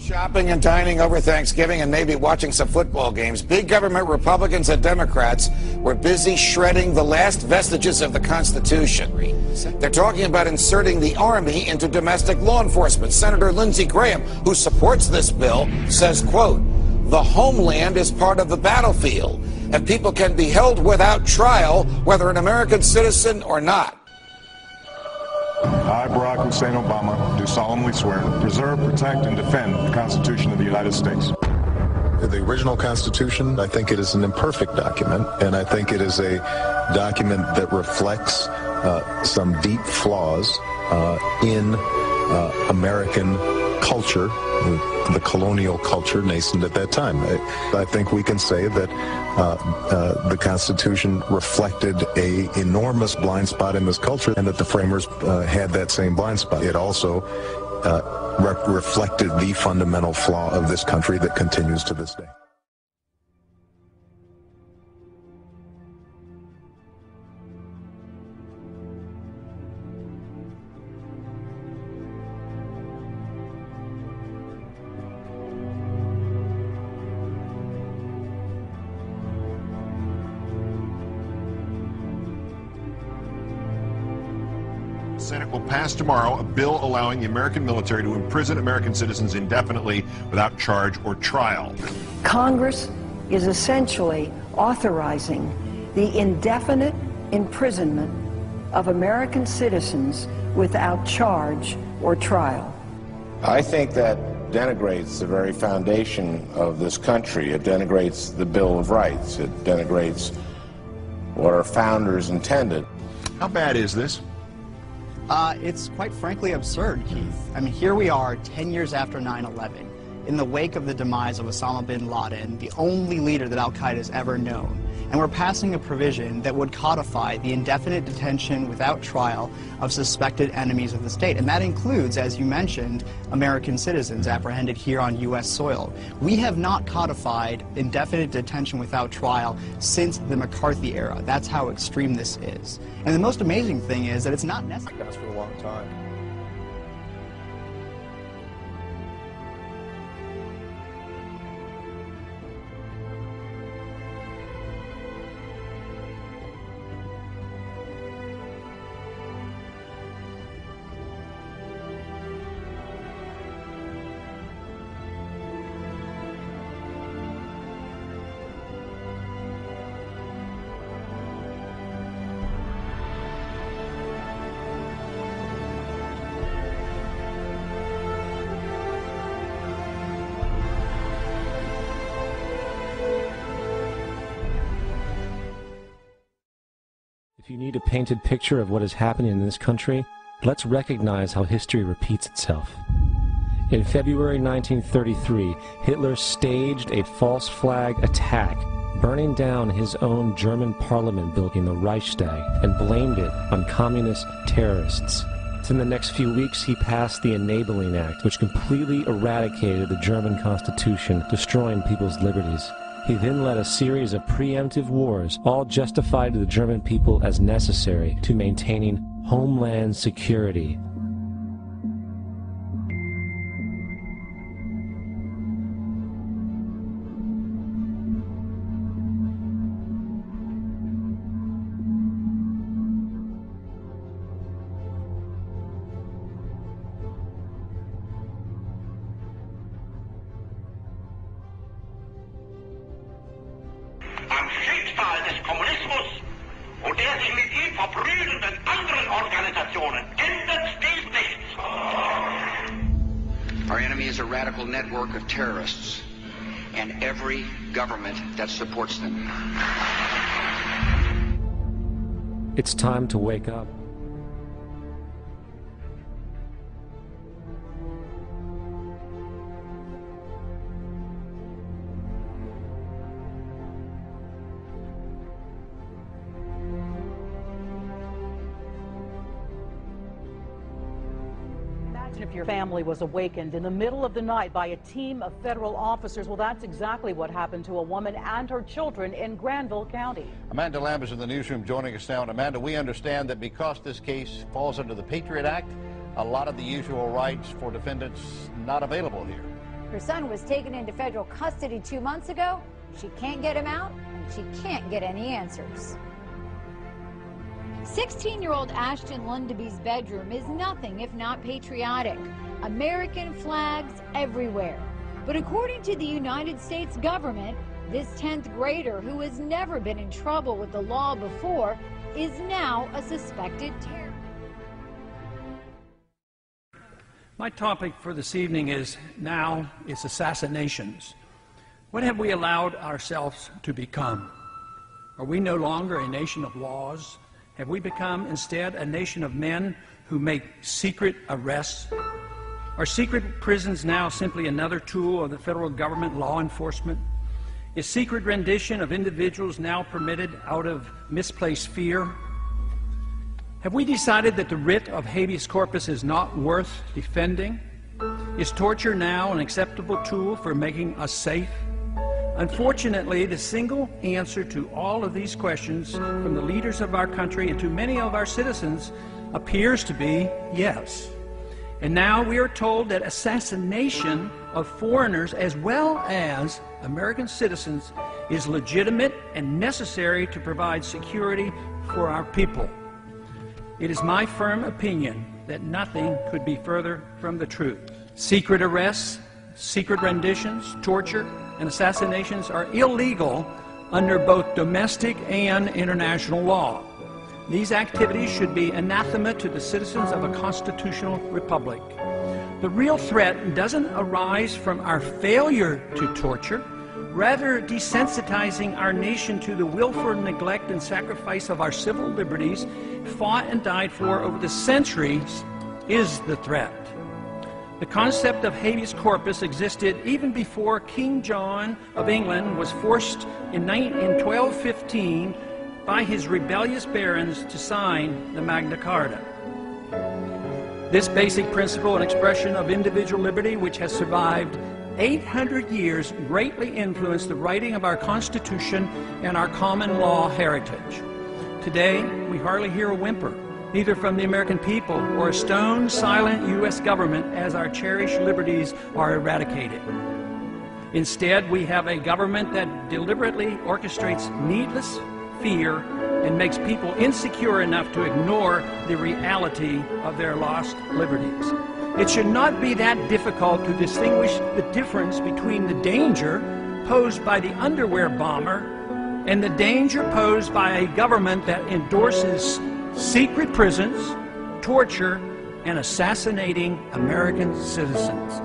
Shopping and dining over Thanksgiving and maybe watching some football games. Big government Republicans and Democrats were busy shredding the last vestiges of the Constitution. They're talking about inserting the Army into domestic law enforcement. Senator Lindsey Graham, who supports this bill, says, quote, "The homeland is part of the battlefield, and people can be held without trial, whether an American citizen or not." I, Barack Hussein Obama, do solemnly swear to preserve, protect, and defend the Constitution of the United States. The original Constitution, I think it is an imperfect document, and I think it is a document that reflects some deep flaws in American culture, the colonial culture nascent at that time. I think we can say that the Constitution reflected an enormous blind spot in this culture, and that the framers had that same blind spot. It also reflected the fundamental flaw of this country that continues to this day. The Senate will pass tomorrow a bill allowing the American military to imprison American citizens indefinitely without charge or trial. Congress is essentially authorizing the indefinite imprisonment of American citizens without charge or trial. I think that denigrates the very foundation of this country. It denigrates the Bill of Rights. It denigrates what our founders intended. How bad is this? It's quite frankly absurd, Keith. I mean, here we are 10 years after 9/11, in the wake of the demise of Osama bin Laden, the only leader that Al-Qaeda has ever known. And we're passing a provision that would codify the indefinite detention without trial of suspected enemies of the state. And that includes, as you mentioned, American citizens apprehended here on U.S. soil. We have not codified indefinite detention without trial since the McCarthy era. That's how extreme this is. And the most amazing thing is that it's not necessary. That's for a long time. If you need a painted picture of what is happening in this country, let's recognize how history repeats itself. In February 1933, Hitler staged a false flag attack, burning down his own German parliament building, the Reichstag, and blamed it on communist terrorists. In the next few weeks, he passed the Enabling Act, which completely eradicated the German Constitution, destroying people's liberties. He then led a series of preemptive wars, all justified to the German people as necessary to maintaining homeland security. Am Schicksal des Kommunismus und der sich mit ihm verbrüdernden anderen Organisationen ändert dies nichts. Our enemy is a radical network of terrorists and every government that supports them. It's time to wake up. If your family was awakened in the middle of the night by a team of federal officers, well, that's exactly what happened to a woman and her children in Granville County. Amanda Lamb is in the newsroom joining us now. And Amanda, we understand that because this case falls under the Patriot Act, a lot of the usual rights for defendants not available here. Her son was taken into federal custody 2 months ago. She can't get him out, and she can't get any answers. 16-year-old Ashton Lundeby's bedroom is nothing if not patriotic. American flags everywhere. But according to the United States government, this 10th grader, who has never been in trouble with the law before, is now a suspected terrorist. My topic for this evening is assassinations. What have we allowed ourselves to become? Are we no longer a nation of laws? Have we become instead a nation of men who make secret arrests? Are secret prisons now simply another tool of the federal government law enforcement? Is secret rendition of individuals now permitted out of misplaced fear? Have we decided that the writ of habeas corpus is not worth defending? Is torture now an acceptable tool for making us safe? Unfortunately, the single answer to all of these questions from the leaders of our country and to many of our citizens appears to be yes. And now we are told that assassination of foreigners as well as American citizens is legitimate and necessary to provide security for our people. It is my firm opinion that nothing could be further from the truth. Secret arrests, secret renditions, torture, and assassinations are illegal under both domestic and international law. These activities should be anathema to the citizens of a constitutional republic. The real threat doesn't arise from our failure to torture, rather desensitizing our nation to the willful neglect and sacrifice of our civil liberties fought and died for over the centuries is the threat. The concept of habeas corpus existed even before King John of England was forced in 1215 by his rebellious barons to sign the Magna Carta. This basic principle and expression of individual liberty, which has survived 800 years, greatly influenced the writing of our Constitution and our common law heritage. Today, we hardly hear a whimper, either from the American people or a stone silent U.S. government as our cherished liberties are eradicated. Instead, we have a government that deliberately orchestrates needless fear and makes people insecure enough to ignore the reality of their lost liberties. It should not be that difficult to distinguish the difference between the danger posed by the underwear bomber and the danger posed by a government that endorses secret prisons, torture, and assassinating American citizens.